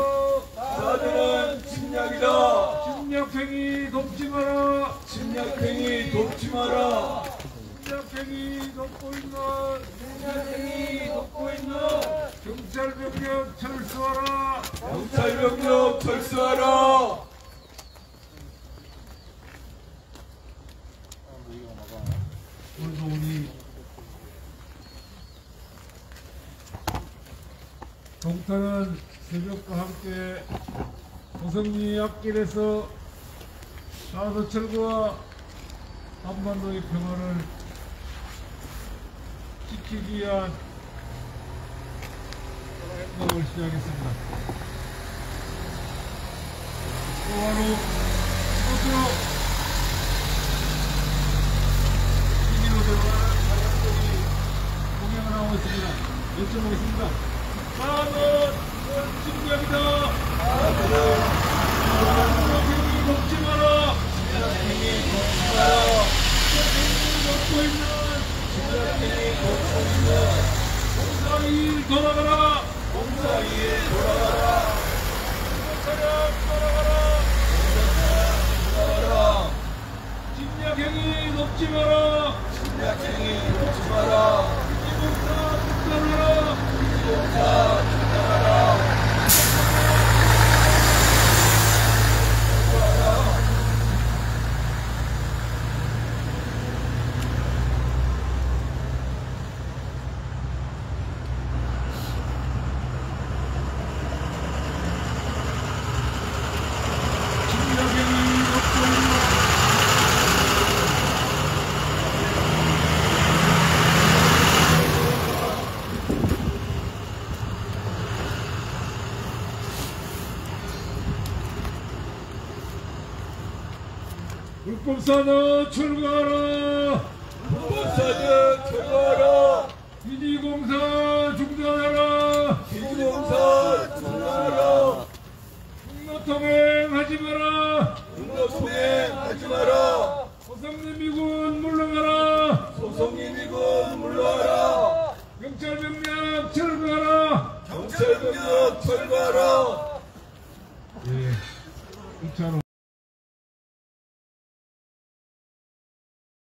S6: 사드는 침략이다.
S3: 침략행위 돕지 마라.
S6: 침략행위 돕지 마라.
S3: 침략행위 돕고 있는
S6: 침략행위 돕고 있는
S3: 경찰병력 철수하라.
S6: 경찰병력 철수하라.
S3: 오늘도 우리 동탄은 새벽과 함께 고성리 앞길에서 사드 철거와 한반도의 평화를 지키기 위한 행동을 시작했습니다. 또 바로 이곳으로 이기로 들어가는 사람들이 공연을 하고 있습니다. 여쭤보겠습니다. 사드 침략이다. 침략행위 돕지 마라.
S6: 침략행위 돕지 마라.
S3: 침략행위 돕고 있는 공사일 돌아가라.
S6: 공사위에 돌아가라.
S3: 차량 돌아가라.
S6: 돌아가라.
S3: 침략행위 돕지 마라.
S6: 침략행위 돕지 마라.
S3: 기지공사 중단하라.
S6: 기지공사 중단하라.
S3: 침략행위 돕고 있는 불법사드 철거하라.
S6: 불법사드 철거하라.
S3: 기지공사 중단하라.
S6: 기지공사 중단하라.
S3: 육로통행 하지 마라.
S6: 육로통행 하지 마라.
S3: 소성리미군 물러가라.
S6: 소성리미군 물러가라.
S3: 경찰병력 철거하라.
S6: 경찰병력 철거하라.
S3: 예, 2차로